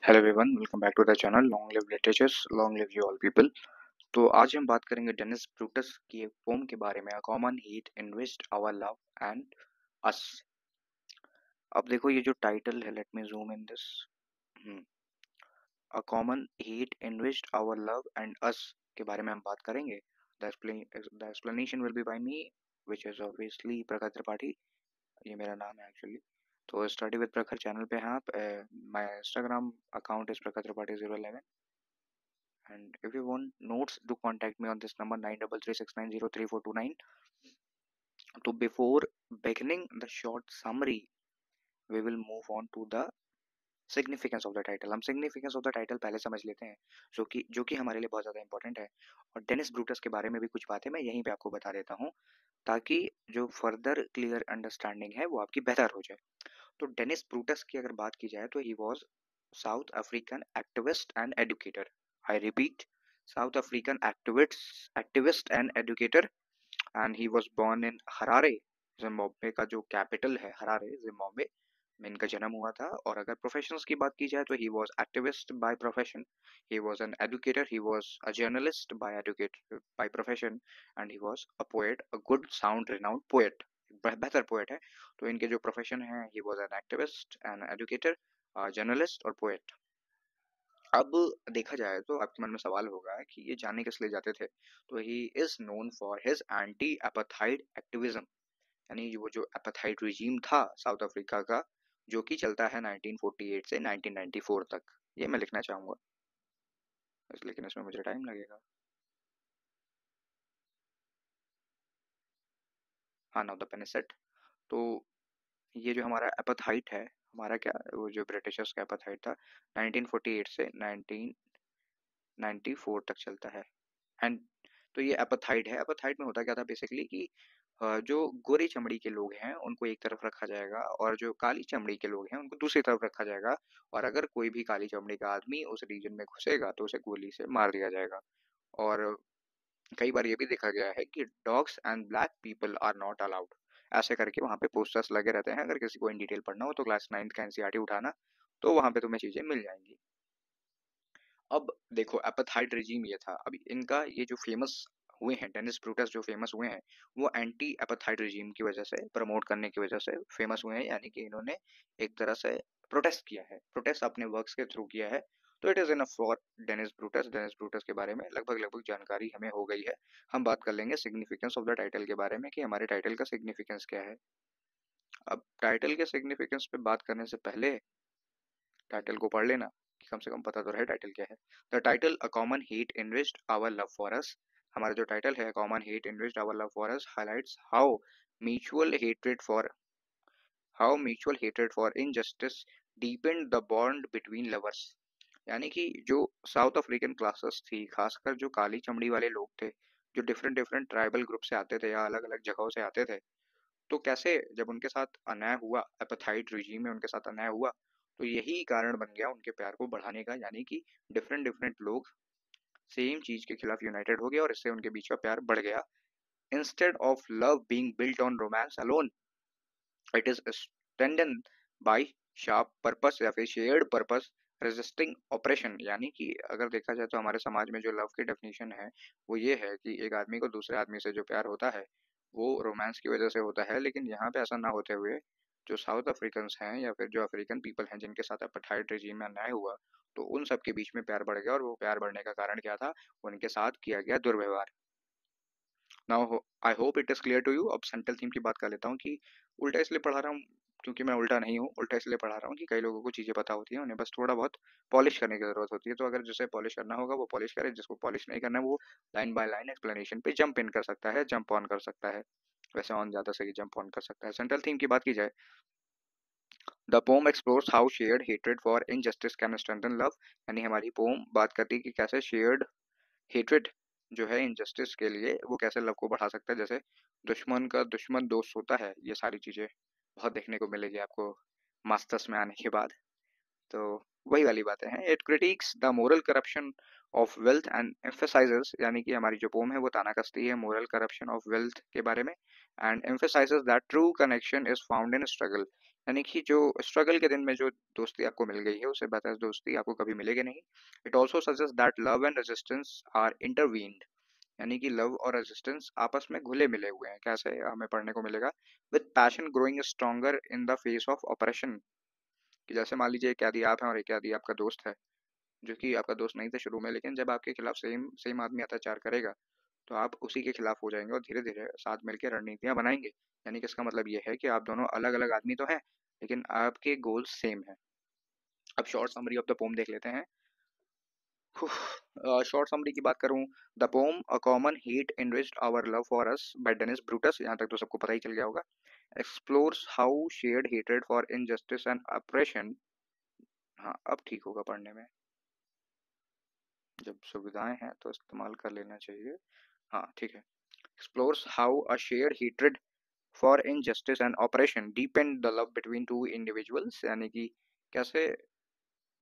Hello everyone, welcome back to the channel long live literatures, long live you all people. तो आज हम बात करेंगे डेनिस ब्रूटस की एक पोम के बारे में, a common hate enriched our love and us. अब देखो ये जो टाइटल है, let me zoom in this. A common hate enriched our love and us के बारे में हम बात करेंगे। The explanation will be by me, which is obviously Prakhar Tripathi. ये मेरा नाम है एक्चुअली। तो स्टडी विद प्रखर चैनल पे हैं आप। माय इंस्टाग्राम अकाउंट इज प्रखर Tripathi 011, and if you want notes, do contact me on this number 9336903429. So before beginning the short summary, we will move on to the significance of the title. हम significance of the title पहले समझ लेते हैं, जो कि हमारे लिए बहुत ज़्यादा इंपॉर्टेंट है। और डेनिस ब्रूटस के बारे में भी कुछ बातें मैं यहीं पे आपको बता देता हूँ, ताकि जो फर्दर क्लियर अंडरस्टैंडिंग है वो आपकी बेहतर हो जाए। तो डेनिस ब्रूटस की अगर बात की जाए तो he was south African activist and educator. I repeat, south African activist and educator, and he was born in Harare, Zimbabwe का जो कैपिटल है हरारे, जिम्बाब्वे में इनका जन्म हुआ था। और अगर प्रोफेशंस की बात की जाए तो he was activist by profession, he was an educator, he was a journalist by profession, and he was a poet, a good sound renowned poet, बेहतर पोएट है। तो इनके जो प्रोफेशन है, he was an activist, an educator, journalist और poet. अब देखा जाए तो आपके मन में सवाल होगा कि ये जाने किस लिए जाते थे। तो he is known for his anti apartheid activism, यानी वो जो एपाथाइड रिजीम था साउथ अफ्रीका का, जो कि चलता है 1948 से 1994 तक। ये मैं लिखना चाहूंगा, लेकिन इसमें मुझे टाइम लगेगा। हाँ, now the pen is set. तो ये जो हमारा एपाथाइड है, हमारा क्या, वो जो ब्रिटिशर्स का एपाथाइड था 1948 से 1994 तक चलता है। एंड तो ये एपाथाइड है। एपाथाइड में होता क्या था बेसिकली कि जो गोरी चमड़ी के लोग हैं उनको एक तरफ रखा जाएगा, और जो काली चमड़ी के लोग हैं उनको दूसरी तरफ रखा जाएगा। और अगर कोई भी काली चमड़ी का आदमी उस रीजन में घुसेगा तो उसे गोली से मार दिया जाएगा। और कई बार ये भी देखा गया है कि dogs and black people are not allowed, ऐसे करके वहाँ पे पोस्टर्स लगे रहते हैं। अगर किसी को इन डिटेल पढ़ना हो तो क्लास 9th का एनसीईआरटी उठाना, तो वहाँ पे तुम्हें चीजें मिल जाएंगी। अब देखो, एपाथाइड रिजीम ये था। अभी इनका ये जो फेमस हुए हैं, डेनिस ब्रूटस जो फेमस हुए हैं, वो एंटी एपाथाइड रिजीम की वजह से, प्रमोट करने की वजह से फेमस हुए हैं। यानी कि इन्होंने एक तरह से प्रोटेस्ट किया है, प्रोटेस्ट अपने वर्क्स के थ्रू किया है। तो it is enough for Dennis Brutus. Dennis Brutus के बारे में लगभग जानकारी हमें हो गई है। हम बात कर लेंगे सिग्निफिकेंस ऑफ द टाइटल के बारे में, कि हमारे टाइटल का सिग्निफिकेंस क्या है। अब टाइटल के सिग्निफिकेंस पे बात करने से पहले टाइटल को पढ़ लेना, कि कम से कम पता तो रहे टाइटल क्या है। The title a common hate enriched our love for us, हमारा जो टाइटल है common hate enriched our love for us, highlights mutual hatred for how mutual hatred for injustice deepened the bond between lovers. यानी कि जो south African classes थी, खासकर जो काली चमड़ी वाले लोग थे, जो डिफरेंट डिफरेंट ट्राइबल ग्रुप से आते थे या अलग अलग जगहों से आते थे, तो कैसे जब उनके साथ अन्याय हुआ, एपाथाइड रिजीम में उनके साथ अन्याय हुआ, तो यही कारण बन गया उनके प्यार को बढ़ाने का। यानी कि डिफरेंट डिफरेंट लोग सेम चीज के खिलाफ यूनाइटेड हो गए और इससे उनके बीच का प्यार बढ़ गया। Instead of love being built on romance alone, it is strengthen bye sharp purpose या फिर शेयर्ड पर्पस रेजिस्टिंग ऑपरेशन। यानी कि अगर देखा जाए तो हमारे समाज में जो लव की डेफिनेशन है वो ये है कि एक आदमी को दूसरे आदमी से जो प्यार होता है वो रोमांस की वजह से होता है। लेकिन यहाँ पे ऐसा ना होते हुए, जो साउथ अफ्रीकन हैं या फिर जो अफ्रीकन पीपल हैं जिनके साथ अपार्थाइड रिजीम में अन्याय हुआ, तो उन सब के बीच में प्यार बढ़ गया। और वो प्यार बढ़ने का कारण क्या था? उनके साथ किया गया दुर्व्यवहार। Now I hope it is clear to you. अब सेंट्रल थीम की बात कर लेता हूँ, कि उल्टा इसलिए पढ़ा रहा हूँ क्योंकि मैं उल्टा नहीं हूँ। उल्टा इसलिए पढ़ा रहा हूँ कि कई लोगों को चीज़ें पता होती हैं, उन्हें बस थोड़ा बहुत पॉलिश करने की ज़रूरत होती है। तो अगर जिसे पॉलिश करना होगा वो पॉलिश करे, जिसको पॉलिश नहीं करना है वो लाइन बाय लाइन एक्सप्लेनेशन पे जंप इन कर सकता है, जंप ऑन कर सकता है। वैसे ऑन ज़्यादा सही, जंप ऑन कर सकता है। सेंट्रल थीम की बात की जाए, the pome explores how shared hatred for injustice can strengthen love. यानी हमारी पोम बात करती है कि कैसे शेयर्ड हेट्रेड जो है इनजस्टिस के लिए, वो कैसे लव को बढ़ा सकता है। जैसे दुश्मन का दुश्मन दोस्त होता है, ये सारी चीजें बहुत देखने को मिलेगी आपको मास्टर्स में आने के बाद। तो वही वाली बातें हैं। It critics the moral corruption of wealth and emphasises, यानी कि हमारी जो पोम है वो ताना कसती है मोरल करप्शन ऑफ वेल्थ के बारे में, and emphasises that true connection is found in struggle, यानी कि जो स्ट्रगल के दिन में जो दोस्ती आपको मिल गई है उससे बेहतर दोस्ती आपको कभी मिलेगी नहीं। It also suggest that love and resistance R intervened, यानी कि लव और रेजिस्टेंस आपस में घुले मिले हुए हैं। कैसे हमें पढ़ने को मिलेगा, with passion growing stronger in the face of operation, कि जैसे मान लीजिए एक कैदी आप हैं और एक कैदी आपका दोस्त है, जो कि आपका दोस्त नहीं था शुरू में, लेकिन जब आपके खिलाफ सेम सेम आदमी अत्याचार करेगा तो आप उसी के खिलाफ हो जाएंगे और धीरे धीरे साथ मिलकर रणनीतियां बनाएंगे। यानी कि इसका मतलब ये है कि आप दोनों अलग अलग आदमी तो हैं लेकिन आपके गोल्स सेम है। अब short summary of the poem देख लेते हैं। शॉर्ट समरी की बात करूं, the poem a common heat enriched our love for us by Dennis Brutus, यहाँ तक तो सबको पता ही चल गया होगा, explores how shared hatred for injustice and operation. हाँ अब ठीक होगा पढ़ने में, जब सुविधाएं हैं तो इस्तेमाल कर लेना चाहिए। हाँ ठीक है। Explores how a shared hatred for injustice and operation depend the love between two individuals, यानी कि कैसे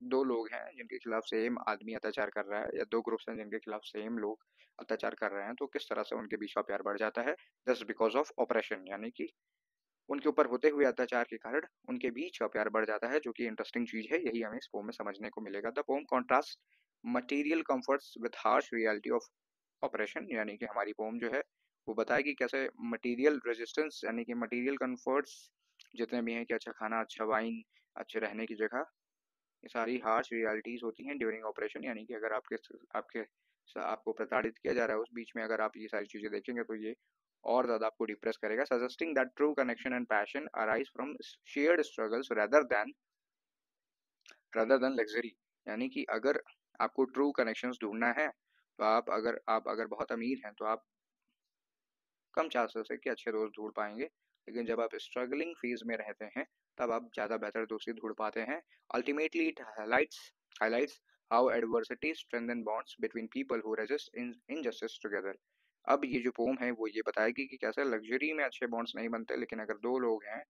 दो लोग हैं जिनके खिलाफ सेम आदमी अत्याचार कर रहा है या दो ग्रुप्स हैं जिनके खिलाफ सेम लोग अत्याचार कर रहे हैं तो किस तरह से उनके बीच का प्यार बढ़ जाता है, जस्ट बिकॉज ऑफ ऑपरेशन, यानी कि उनके ऊपर होते हुए अत्याचार के कारण उनके बीच का प्यार बढ़ जाता है, जो कि इंटरेस्टिंग चीज है। यही हमें इस पोम में समझने को मिलेगा। The pome contrast material comforts with harsh reality of operation, यानी कि हमारी पोम जो है वो बताएगी कैसे मटेरियल रेजिस्टेंस यानी कि मटेरियल कंफर्ट्स जितने भी हैं कि अच्छा खाना, अच्छा वाइन, अच्छे रहने की जगह, ये सारी हार्श रियलिटीज होती हैं ड्यूरिंग ऑपरेशन, यानी कि अगर आपके आपको प्रताड़ित किया जा रहा है उस बीच में अगर आप ये सारी चीजें देखेंगे तो ये और ज्यादा आपको डिप्रेस करेगा। Suggesting that true connection and passion arise from shared struggles rather than luxury, यानी कि अगर आपको ट्रू कनेक्शंस ढूंढना है तो आप अगर बहुत अमीर हैं तो आप कम चांसेस है कि अच्छे दोस्त ढूंढ पाएंगे, लेकिन जब आप स्ट्रगलिंग फेज में रहते हैं तब आप ज़्यादा बेहतर दोस्ती ढूंढ पाते हैं। Ultimately it highlights how adversity strengthen bonds between people who resist injustice together. अब ये जो पोम है वो ये बताएगी कि कैसे लग्जरी में अच्छे बॉन्ड्स नहीं बनते, लेकिन अगर दो लोग हैं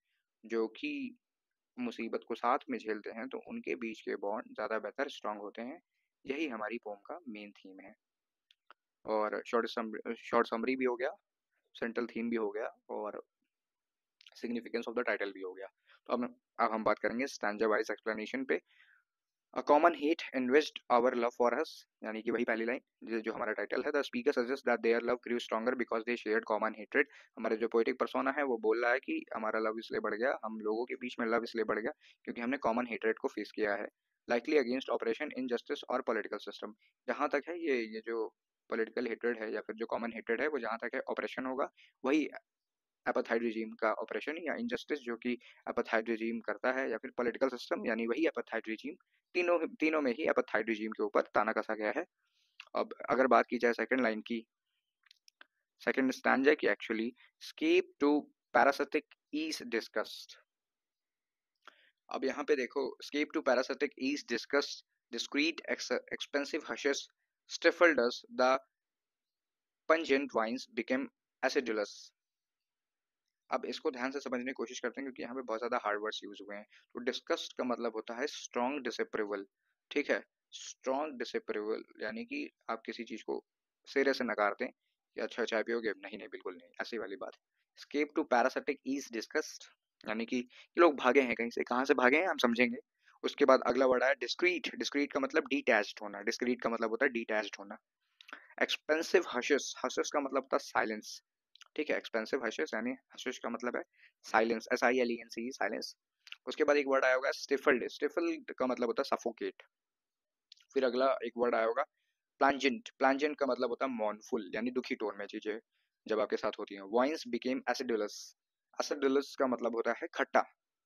जो कि मुसीबत को साथ में झेलते हैं तो उनके बीच के बॉन्ड ज़्यादा बेहतर स्ट्रांग होते हैं। यही हमारी पोम का मेन थीम है। और शॉर्ट समरी भी हो गया, सेंट्रल थीम भी हो गया और सिग्निफिकेंस ऑफ द टाइटल भी हो गया। तो अब हम बात करेंगे स्टैंजा वाइज एक्सप्लेनेशन पे। A common heat invest our love for us, यानी कि वही पहली लाइन जो हमारा टाइटल है। The speaker suggest that their love grew stronger because they shared common hatred. हमारे जो पोएटिक पर्सोना है वो बोल रहा है कि हमारा लव इसलिए बढ़ गया, हम लोगों के बीच में लव इसलिए बढ़ गया क्योंकि हमने कॉमन हेट्रेड को फेस किया है, लाइकली अगेंस्ट ऑपरेशन इनजस्टिस और पॉलिटिकल सिस्टम। जहाँ तक है ये जो पॉलिटिकल हेट्रेड है या फिर जो कॉमन हेट्रेड है वो जहाँ तक है ऑपरेशन होगा, वही एपाथाइड रिजीम का ऑपरेशन या इनजस्टिस जो कि एपाथाइड रिजीम करता है, या फिर पॉलिटिकल सिस्टम यानी वही एपाथाइड रिजीम, तीनों तीनों में ही एपाथाइड रिजीम के ऊपर ताना कसा गया है। अब अगर बात की जाए सेकंड लाइन की, सेकंड स्टैंजा की actually, escape to parasitic ease discussed. अब यहाँ पे देखो, escape to parasitic ease discussed discreet expensive hushes stifled us, the pungent wines became acidulous। अब इसको ध्यान से समझने की कोशिश करते हैं क्योंकि यहाँ पे बहुत ज्यादा हार्ड वर्ड्स यूज हुए हैं। तो डिस्कस्ट का मतलब होता है स्ट्रॉन्ग डिसअप्रूवल, ठीक है, स्ट्रॉन्ग डिसअप्रूवल यानी कि आप किसी चीज को सिरे से नकारते हैं कि अच्छा चाय पियोगे, नहीं नहीं बिल्कुल नहीं, ऐसी वाली बात। Escape to parasitic is discussed, यानी कि ये लोग भागे हैं कहीं से, कहाँ से भागे हैं हम समझेंगे। उसके बाद अगला वर्ड है डिस्क्रीट। डिस्क्रीट का मतलब डिटैच्ड होना, डिस्क्रीट का मतलब होता है डिटैच्ड होना। एक्सपेंसिव हशेस, हशेस का मतलब होता है साइलेंस, ठीक है, एक्सपेंसिव हशेस यानी हशेस का मतलब है साइलेंस, SILENC साइलेंस। उसके बाद एक वर्ड आया होगा स्टिफल्ड, स्टिफल्ड का मतलब होता है सफोकेट। फिर अगला एक वर्ड आया होगा प्लांजेंट, प्लांजेंट का मतलब होता है मॉर्नफुल यानी दुखी टोन में चीजें जब आपके साथ होती हैं। वाइन्स बिकेम एसिडुलस, एसिडुलस का मतलब होता है खट्टा,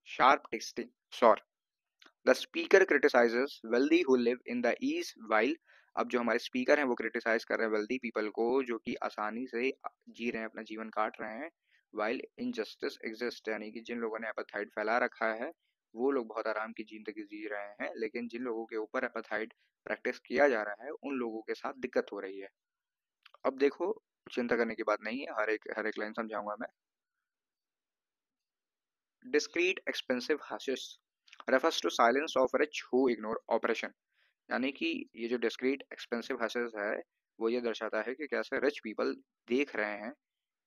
sharp tasting sour. The speaker criticises wealthy who live in the ease while. अब जो हमारे स्पीकर हैं वो क्रिटिसाइज कर रहे हैं वेल्दी पीपल को जो कि आसानी से जी रहे हैं, अपना जीवन काट रहे हैं। वाइल इनजस्टिस एग्जिस्ट, यानी कि जिन लोगों ने एपाथाइड फैला रखा है वो लोग बहुत आराम की जिंदगी जी रहे हैं, लेकिन जिन लोगों के ऊपर एपाथाइड प्रैक्टिस किया जा रहा है उन लोगों के साथ दिक्कत हो रही है। अब देखो, चिंता करने की बात नहीं है, हर एक लाइन समझाऊंगा मैं। Discreet expensive hushes, refers to silence of rich who ignore oppression, यानी कि ये जो डिस्क्रीट एक्सपेंसिव हसेस है वो ये दर्शाता है कि कैसे रिच पीपल देख रहे हैं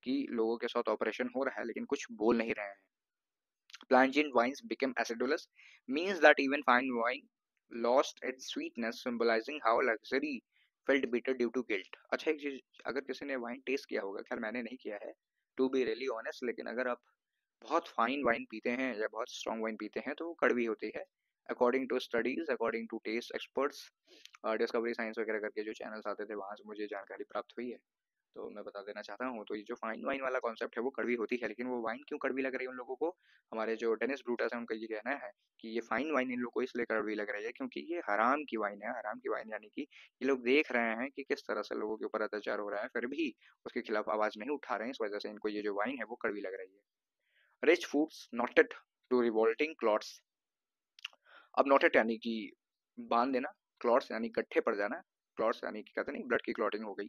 कि लोगों के साथ ऑपरेशन हो रहा है लेकिन कुछ बोल नहीं रहे हैं। Plangent wines became acidulous means that even fine wine lost its sweetness, symbolizing how luxury felt bitter due to guilt. अच्छा, एक चीज, अगर किसी ने वाइन टेस्ट किया होगा, खैर मैंने नहीं किया है टू बी रियली ऑनेस्ट, लेकिन अगर आप बहुत फाइन वाइन पीते हैं या बहुत स्ट्रॉन्ग वाइन पीते हैं तो वो कड़वी होती है। According to studies, according to test experts, discovery science वगैरह करके जो चैनल्स आते थे वहां से मुझे जानकारी प्राप्त हुई है, तो मैं बता देना चाहता हूँ। तो ये जो फाइन वाइन वाला कॉन्सेप्ट है वो कड़वी होती है, लेकिन वो वाइन क्यों कड़वी लग रही है उन लोगों को, हमारे जो डेनिस ब्रूटस है उनका ये कहना है कि ये फाइन वाइन इन लोगों को इसलिए कड़वी लग रही है क्योंकि ये हराम की वाइन है। हराम की वाइन यानी कि ये लोग देख रहे हैं कि किस तरह से लोगों के ऊपर अत्याचार हो रहा है, फिर भी उसके खिलाफ आवाज नहीं उठा रहे हैं, इस वजह से इनको ये जो वाइन है वो कड़वी लग रही है। Rich foods knotted to revolting clots. अब नॉटेड यानी कि बांध देना, क्लॉट्स यानी इकट्ठे पड़ जाना, क्लॉट्स यानी कि कहते नहीं ब्लड की क्लॉटिंग हो गई,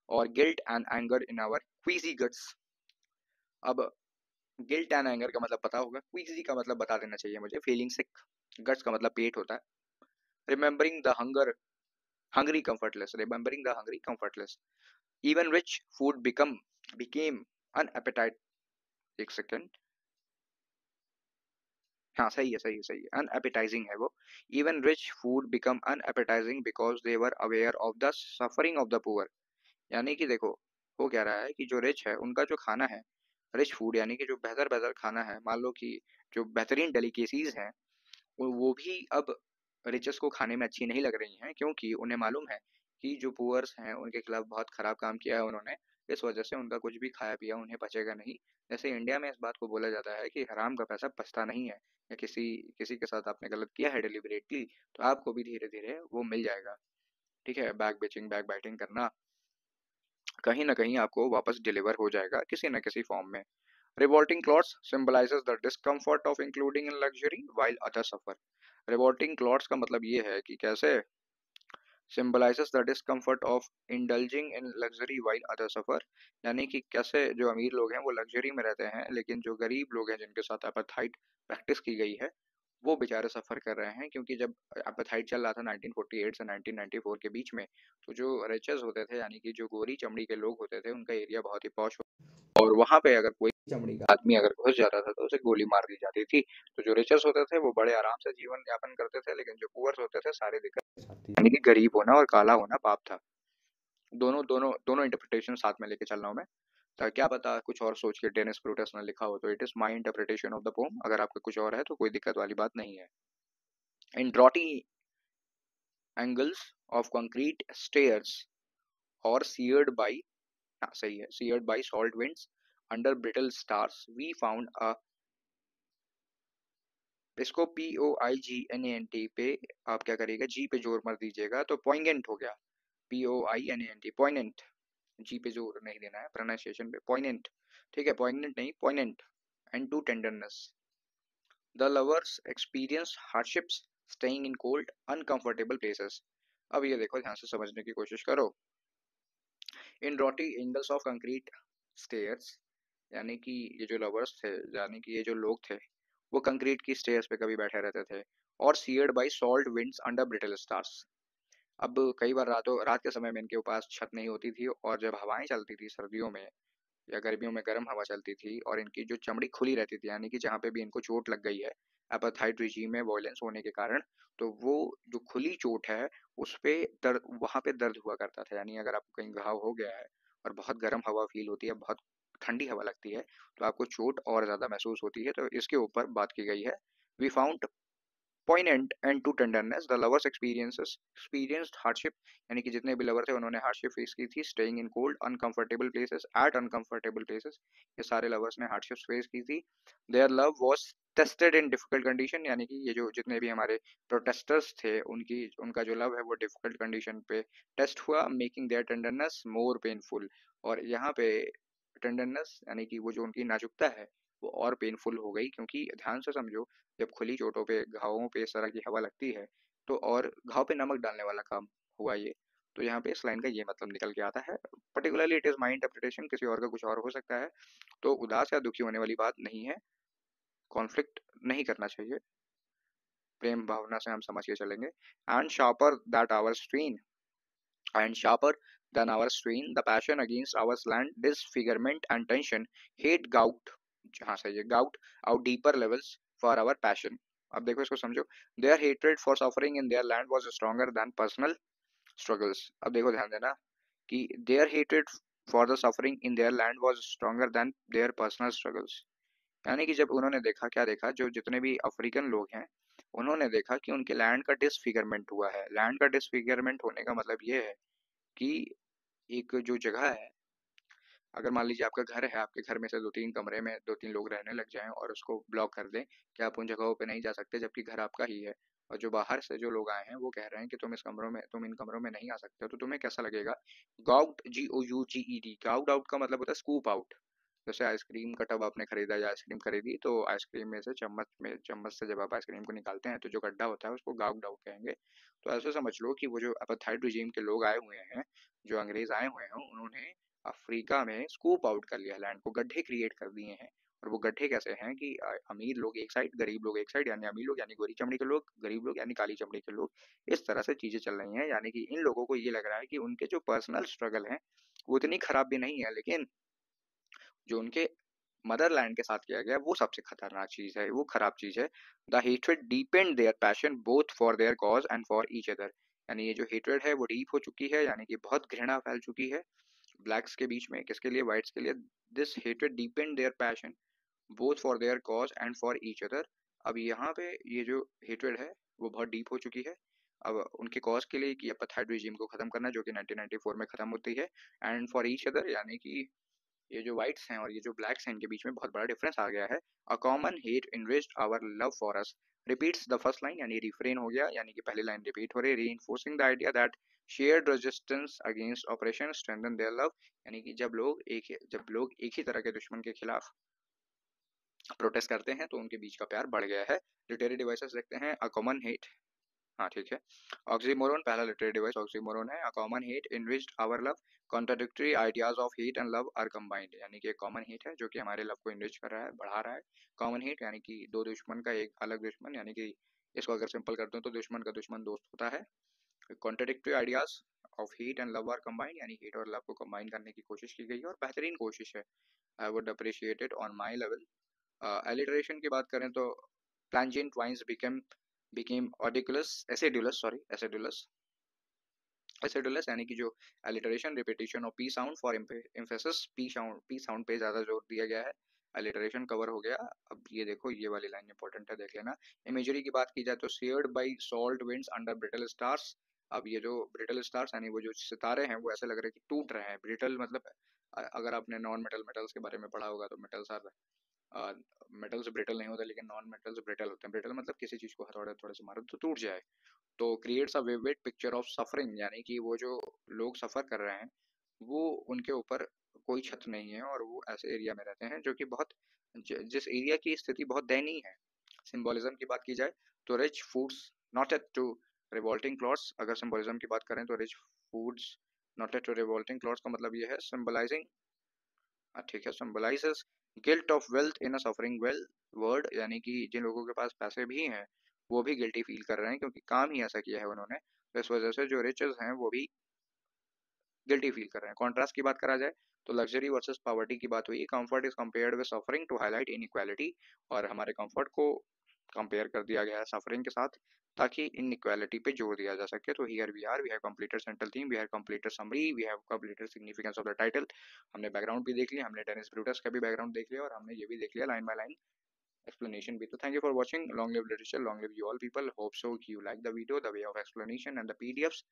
और guilt and anger in our queasy guts. अब गिल्ट एंड एंगर का मतलब पता होगा, क्वीजी का मतलब बता देना चाहिए मुझे, फीलिंग सिक, गट्स का मतलब पेट होता है, remembering the hunger Hungary comfortless, remembering the hungry comfortless, even rich food became unappetite, एक सेकंड, हाँ सही है, सही है, सही है, अनएपेटाइजिंग है वो। Even rich food become unappetising because they were aware of the suffering of the poor, यानी कि देखो वो कह रहा है कि जो रिच है उनका जो खाना है, रिच फूड यानी कि जो बेहतर बेहतर खाना है, मान लो कि जो बेहतरीन डेलिकेसीज हैं वो भी अब रिचेस को खाने में अच्छी नहीं लग रही हैं, क्योंकि उन्हें मालूम है कि जो पुअर्स हैं उनके खिलाफ बहुत खराब काम किया है उन्होंने, इस वजह से उनका कुछ भी खाया पिया उन्हें बचेगा नहीं। जैसे इंडिया में इस बात को बोला जाता है कि हराम का पैसा पचता नहीं है, या किसी किसी के साथ आपने गलत किया है डिलिबरेटली तो आपको भी धीरे धीरे वो मिल जाएगा। ठीक है, बैक बेचिंग बैक बाइटिंग करना कहीं ना कहीं आपको वापस डिलीवर हो जाएगा किसी न किसी फॉर्म में। Revolting clots symbolizes the discomfort of including in luxury while others suffer. Revolting clots का मतलब ये है कि कैसे symbolizes the discomfort of indulging in luxury while others suffer, यानी कि कैसे जो अमीर लोग हैं वो लग्जरी में रहते हैं लेकिन जो गरीब लोग हैं जिनके साथ एपाथाइट प्रैक्टिस की गई है वो बेचारे सफ़र कर रहे हैं, क्योंकि जब एपाथाइट चल रहा था 1948 से 1994 के बीच में, तो जो रिचर्स होते थे यानी कि जो गोरी चमड़ी के लोग होते थे उनका एरिया बहुत ही पॉश, और वहां पे अगर कोई चमड़ी का आदमी अगर घुस जाता था तो उसे गोली मार दी जाती थी। तो जो रिचर्स होते थे वो बड़े आराम से जीवन यापन करते थे, लेकिन जो पुअर्स होते थे सारी दिक्कत आती थी। यानी कि गरीब होना और काला होना पाप था। दोनों दोनों दोनों इंटरप्रिटेशन साथ में लेके चल रहा हूँ मैं, तो क्या पता कुछ और सोच के डेनिस ब्रूटस ने लिखा हो, तो it is my interpretation of the pome, अगर आपका कुछ और है तो कोई दिक्कत वाली बात नहीं है। इन ड्रॉटी एंगल्स ऑफ कंक्रीट स्टेयर्स और seared by, हाँ सही है, seared by salt winds under brittle stars we found a, इसको POIGNANT पे आप क्या करिएगा, जी पे जोर मत दीजिएगा तो पोइगेंट हो गया, POINANT पोइनेंट, जी पे जोर नहीं देना है प्रोनाउंसिएशन पे, पोइनेंट, ठीक है, पोइनेंट नहीं poignant, and to tenderness the lovers experience hardships staying in cold uncomfortable places. अब ये देखो ध्यान से समझने की कोशिश करो। In grotty angles of concrete stairs, यानी कि ये जो लवर्स थे, यानी कि ये जो लोग थे वो कंक्रीट की स्टेयर्स पे कभी बैठे रहते थे, और seared by salt winds under brittle stars. अब कई बार रात के समय में इनके पास छत नहीं होती थी, और जब हवाएं चलती थी सर्दियों में या गर्मियों में गर्म हवा चलती थी और इनकी जो चमड़ी खुली रहती थी, यानी कि जहाँ पे भी इनको चोट लग गई है एपाथाइड रिजीम में वॉयलेंस होने के कारण, तो वो जो खुली चोट है उस पे दर्द, वहां पे दर्द हुआ करता था। यानी अगर आपको कहीं घाव हो गया है और बहुत गर्म हवा फील होती है, बहुत ठंडी हवा लगती है, तो आपको चोट और ज्यादा महसूस होती है, तो इसके ऊपर बात की गई है। We found poignant and to tenderness the lovers experienced hardship, यानी कि जितने भी लवर थे उन्होंने हार्डशिप फेस की थी, staying in cold uncomfortable places at uncomfortable places, ये सारे लवर्स ने हार्डशिप फेस की थी। Their love was tested in difficult condition, यानी कि ये जो जितने भी हमारे प्रोटेस्टर्स थे उनका जो लव है वो डिफिकल्ट कंडीशन पे टेस्ट हुआ, making their tenderness more painful, और यहाँ पे टेंडरनेस यानी कि वो जो उनकी नाजुकता है वो और पेनफुल हो गई, क्योंकि ध्यान से समझो जब खुली चोटों पे घावों पे इस तरह की हवा लगती है तो और घाव पे नमक डालने वाला काम हुआ ये। तो यहाँ पे इस लाइन का ये मतलब निकल के आता है, particularly it is my interpretation, किसी और का कुछ और हो सकता है। तो उदास या दुखी होने वाली बात नहीं है, कॉन्फ्लिक्ट नहीं करना चाहिए। प्रेम भावना से हम समझ के चलेंगे। And sharper that our strain and sharper than our strain, the passion against our slant, disfigurement and tension, hate gout, हाँ सही है, gout out deeper levels for our passion। अब देखो इसको समझो, their hatred for suffering in their land was stronger than personal struggles। अब देखो ध्यान देना कि their hatred for the suffering in their land was stronger than their personal struggles। यानी कि जब उन्होंने देखा, क्या देखा, जो जितने भी अफ्रीकन लोग हैं उन्होंने देखा कि उनके लैंड का डिसफिगरमेंट हुआ है। लैंड का डिसफिगरमेंट होने का मतलब ये है कि एक जो जगह है, अगर मान लीजिए आपका घर है, आपके घर में से 2-3 कमरे में 2-3 लोग रहने लग जाएं और उसको ब्लॉक कर दें कि आप उन जगहों पे नहीं जा सकते, जबकि घर आपका ही है, और जो बाहर से जो लोग आए हैं वो कह रहे हैं कि तुम इन कमरों में नहीं आ सकते हो, तो तुम्हें कैसा लगेगा? गॉउट, GOUGED, गॉउट आउट का मतलब होता है स्कूप आउट। जैसे आइसक्रीम का टब आपने खरीदा या आइसक्रीम खरीदी, तो आइसक्रीम में से चम्मच से जब आप आइसक्रीम को निकालते हैं तो जो गड्ढा होता है उसको गॉउट आउट कहेंगे। तो ऐसे समझ लो कि वो जो अपार्थाइड रिजीम के लोग आए हुए हैं, जो अंग्रेज आए हुए हैं, उन्होंने अफ्रीका में स्कूप आउट कर लिया, लैंड को गड्ढे क्रिएट कर दिए हैं। और वो गड्ढे कैसे हैं कि अमीर लोग एक साइड, गरीब लोग एक साइड, यानी अमीर लोग यानी गोरी चमड़ी के लोग, गरीब लोग यानी काली चमड़ी के लोग। इस तरह से चीजें चल रही हैं, यानी कि इन लोगों को ये लग रहा है कि उनके जो पर्सनल स्ट्रगल है वो इतनी खराब भी नहीं है, लेकिन जो उनके मदरलैंड के साथ किया गया वो सबसे खतरनाक चीज है, वो खराब चीज है। The hatred depend their passion both for their cause and for each other. यानी ये जो हेट्रेड है वो डीप हो चुकी है, यानी कि बहुत घृणा फैल चुकी है ब्लैक्स के बीच में, किसके लिए? वाइट्स के लिए। This hatred depend their passion both for their cause and for each other. अब यहाँ पे ये जो हेट्रेड है वो बहुत डीप हो चुकी है, अब उनके कॉज के लिए कि अपार्थाइड रिजीम को खत्म करना, जो कि 1994 में खत्म होती है, एंड फॉर ईच अदर यानी कि ये जो व्हाइट्स हैं और ये जो ब्लैक्स हैं इनके बीच में बहुत बड़ा डिफरेंस आ गया है। A common hate enriched our love for us, repeats the first line, यानी रिफ्रेन हो गया, यानी कि पहली लाइन रिपीट हो रही है, reinforcing the idea that shared resistance against operation strengthen their love. यानी कि जब लोग एक ही तरह के दुश्मन के खिलाफ प्रोटेस्ट करते हैं तो उनके बीच का प्यार बढ़ गया है। लिटरेरी डिवाइसेस देखते हैं। अ कॉमन हेट, हाँ ठीक है, ऑक्सीमोरोन, पहला लिटरेरी डिवाइस ऑक्सीमोरोन है। A common hate enriched our love, contradictory ideas of hate and love are combined. यानी कि एक कॉमन हेट है जो कि हमारे लव को इनरिच कर रहा है, बढ़ा रहा है। कॉमन हेट यानी कि दो दुश्मन का एक अलग दुश्मन, यानी कि इसको अगर सिंपल कर दूं तो दुश्मन का दुश्मन दोस्त होता है। Contradictory ideas of hate and love are combined, यानी हेट और लव को कंबाइन करने की कोशिश की गई है और बेहतरीन कोशिश है। I would appreciate it on my level. Alliteration की बात करें तो plangent vines became acidulous, यानी कि जो अलिटरेशन, रिपीटिशन और P sound for emphasis, P sound पे ज्यादा जोर दिया गया है। अलिटरेशन कवर हो गया। अब ये देखो, ये वाली लाइन इंपॉर्टेंट है, देख लेना। इमेजरी की बात की जाए तो seared by salt winds under brittle stars। अब ये जो ब्रिटल स्टार्स यानी वो जो सितारे हैं वो ऐसे लग रहे हैं कि टूट रहे हैं। ब्रिटल मतलब अगर आपने नॉन मेटल्स के बारे में पढ़ा होगा तो मेटल्स आर, मेटल्स ब्रिटल नहीं होते लेकिन नॉन मेटल्स ब्रिटल होते हैं। ब्रिटल मतलब किसी चीज को हथौड़े थोड़े से मारो तो टूट जाए। तो creates a vivid picture of suffering, यानी कि वो जो लोग सफर कर रहे हैं वो, उनके ऊपर कोई छत नहीं है और वो ऐसे एरिया में रहते हैं जो कि बहुत, जिस एरिया की स्थिति बहुत दयनीय है। सिंबोलिज्म की बात की जाए तो rich foods not at to revolting clothes. अगर सिंबोलिज्म की बात करें तो rich foods not at to revolting clothes का मतलब ये है सिंबलाइजिंग, ठीक है, symbolises guilt of wealth in a suffering well word, यानी कि जिन लोगों के पास पैसे भी हैं वो भी गिल्टी फील कर रहे हैं क्योंकि काम ही ऐसा किया है उन्होंने, तो इस वजह से जो रिचेस हैं वो भी गिल्टी फील कर रहे हैं। कॉन्ट्रास्ट की बात करा जाए तो लग्जरी वर्सेस पॉवर्टी की बात हुई। Comfort is compared with suffering to highlight inequality, और हमारे कंफर्ट को कंपेयर कर दिया गया है सफरिंग के साथ ताकि इनइक्वालिटी पे जोर दिया जा सके। तो here we have completed central theme, we have completed summary, we have completed significance of the title. हमने बैकग्राउंड भी देख लिया, हमने डेनिस ब्रूटस का भी बैकग्राउंड देख लिया और हमने ये भी देख लिया लाइन बाय लाइन explanation भी। तो thank you for watching. Long live literature, long live you all people. Hope so you like the video, the way of explanation and the PDFs.